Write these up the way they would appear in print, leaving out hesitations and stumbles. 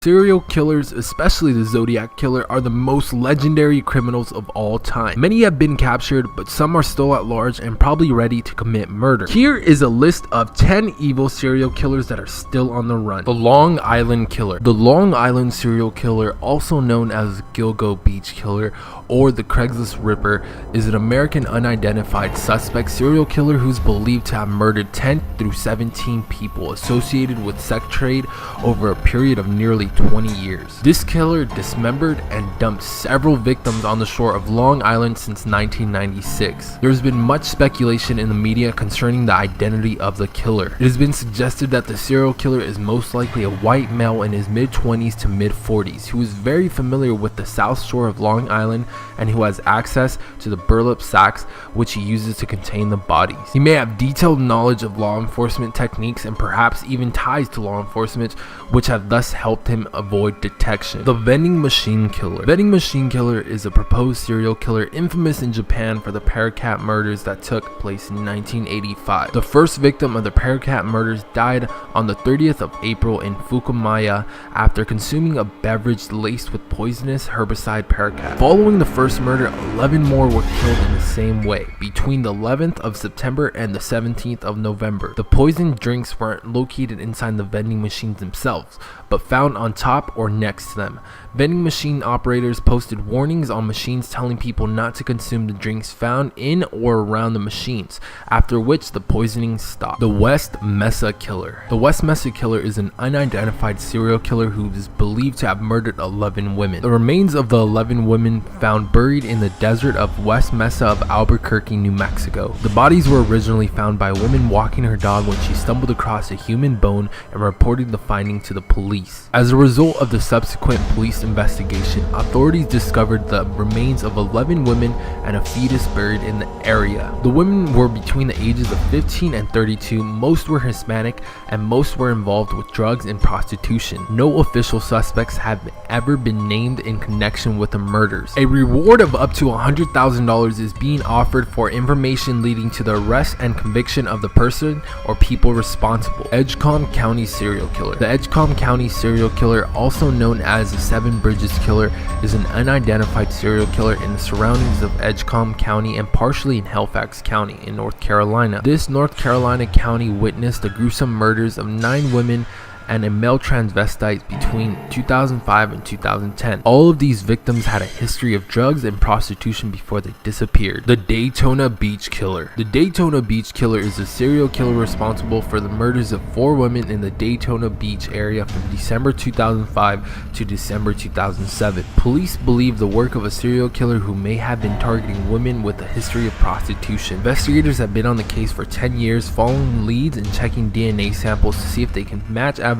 Serial killers, especially the Zodiac Killer, are the most legendary criminals of all time. Many have been captured, but some are still at large and probably ready to commit murder. Here is a list of 10 evil serial killers that are still on the run. The Long Island Killer. The Long Island serial killer, also known as Gilgo Beach Killer or the Craigslist Ripper, is an American unidentified suspect serial killer who's believed to have murdered 10 through 17 people associated with sex trade over a period of nearly 20 years. This killer dismembered and dumped several victims on the shore of Long Island since 1996. There has been much speculation in the media concerning the identity of the killer. It has been suggested that the serial killer is most likely a white male in his mid-20s to mid-40s who is very familiar with the south shore of Long Island and who has access to the burlap sacks which he uses to contain the bodies. He may have detailed knowledge of law enforcement techniques and perhaps even ties to law enforcement, which have thus helped him avoid detection. The Vending Machine Killer. Vending Machine Killer is a proposed serial killer infamous in Japan for the Paracat murders that took place in 1985. The first victim of the Paracat murders died on the 30th of April in Fukuoka after consuming a beverage laced with poisonous herbicide paraquat. Following the first murder, 11 more were killed in the same way between the 11th of September and the 17th of November. The poisoned drinks weren't located inside the vending machines themselves, but found on top or next to them. Vending machine operators posted warnings on machines telling people not to consume the drinks found in or around the machines, after which the poisoning stopped. The West Mesa Killer. The West Mesa Killer is an unidentified serial killer who is believed to have murdered 11 women. The remains of the 11 women found buried in the desert of West Mesa of Albuquerque, New Mexico. The bodies were originally found by a woman walking her dog when she stumbled across a human bone and reported the finding to the police. As a result of the subsequent police investigation, authorities discovered the remains of 11 women and a fetus buried in the area. The women were between the ages of 15 and 32, most were Hispanic, and most were involved with drugs and prostitution. No official suspects have ever been named in connection with the murders. A reward of up to $100,000 is being offered for information leading to the arrest and conviction of the person or people responsible. Edgecombe County Serial Killer. The Edgecombe County Serial Killer, also known as the Seven Bridges Killer, is an unidentified serial killer in the surroundings of Edgecombe County and partially in Halifax County in North Carolina. This North Carolina county witnessed the gruesome murders of 9 women and a male transvestite between 2005 and 2010. All of these victims had a history of drugs and prostitution before they disappeared. The Daytona Beach Killer. The Daytona Beach Killer is a serial killer responsible for the murders of 4 women in the Daytona Beach area from December 2005 to December 2007. Police believe the work of a serial killer who may have been targeting women with a history of prostitution. Investigators have been on the case for 10 years, following leads and checking DNA samples to see if they can match evidence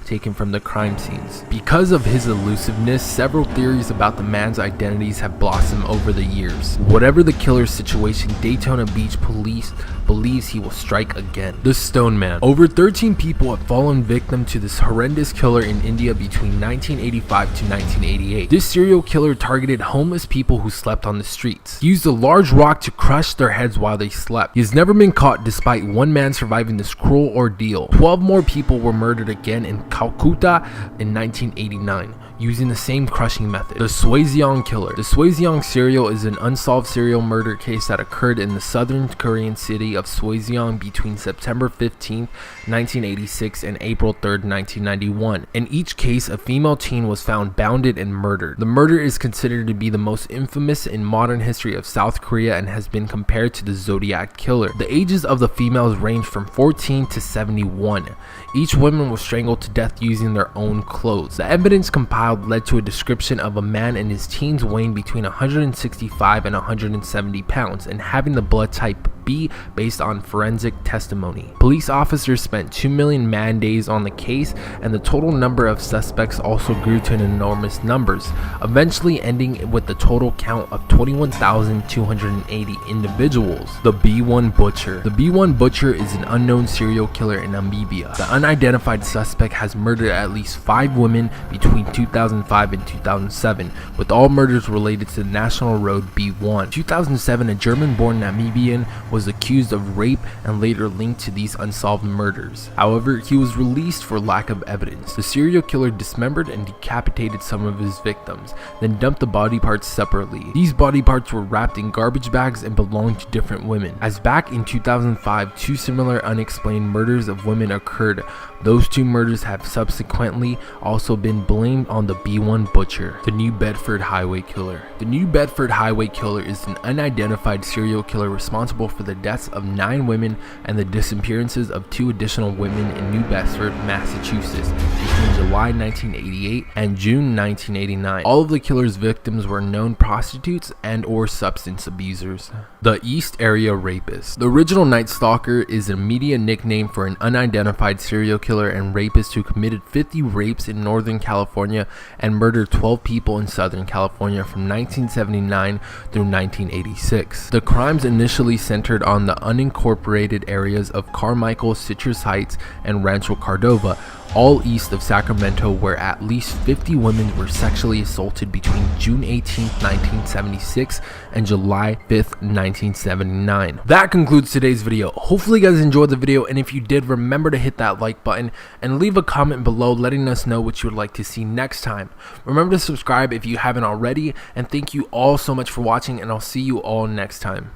taken from the crime scenes. Because of his elusiveness, several theories about the man's identities have blossomed over the years. Whatever the killer's situation, Daytona Beach police believes he will strike again. The Stone Man. Over 13 people have fallen victim to this horrendous killer in India between 1985 to 1988. This serial killer targeted homeless people who slept on the streets. He used a large rock to crush their heads while they slept. He has never been caught despite one man surviving this cruel ordeal. 12 more people were murdered again in Calcutta in 1989. Using the same crushing method. The Swaziong Killer. The Swaziong serial is an unsolved serial murder case that occurred in the southern Korean city of Swaziong between September 15, 1986 and April 3, 1991. In each case, a female teen was found bounded and murdered. The murder is considered to be the most infamous in modern history of South Korea and has been compared to the Zodiac Killer. The ages of the females range from 14 to 71. Each woman was strangled to death using their own clothes. The evidence compiled led to a description of a man in his teens weighing between 165 and 170 pounds and having the blood type B based on forensic testimony. Police officers spent 2 million man days on the case, and the total number of suspects also grew to an enormous numbers, eventually ending with the total count of 21,280 individuals. The B1 Butcher. The B1 Butcher is an unknown serial killer in Namibia. The unidentified suspect has murdered at least 5 women between 2005 and 2007, with all murders related to the National Road B1. In 2007, a German-born Namibian was was accused of rape and later linked to these unsolved murders. However, he was released for lack of evidence. The serial killer dismembered and decapitated some of his victims, then dumped the body parts separately. These body parts were wrapped in garbage bags and belonged to different women. As back in 2005, 2 similar unexplained murders of women occurred. Those 2 murders have subsequently also been blamed on the B1 Butcher, the New Bedford Highway Killer. The New Bedford Highway Killer is an unidentified serial killer responsible for the deaths of 9 women and the disappearances of 2 additional women in New Bedford, Massachusetts between July 1988 and June 1989. All of the killer's victims were known prostitutes and or substance abusers. The East Area Rapist. The original Night Stalker is a media nickname for an unidentified serial killer and rapist who committed 50 rapes in Northern California and murdered 12 people in Southern California from 1979 through 1986. The crimes initially centered on the unincorporated areas of Carmichael, Citrus Heights, and Rancho Cordova, all east of Sacramento, where at least 50 women were sexually assaulted between June 18, 1976 and July 5th, 1979. That concludes today's video. Hopefully you guys enjoyed the video, and if you did, remember to hit that like button and leave a comment below letting us know what you would like to see next time. Remember to subscribe if you haven't already, and thank you all so much for watching, and I'll see you all next time.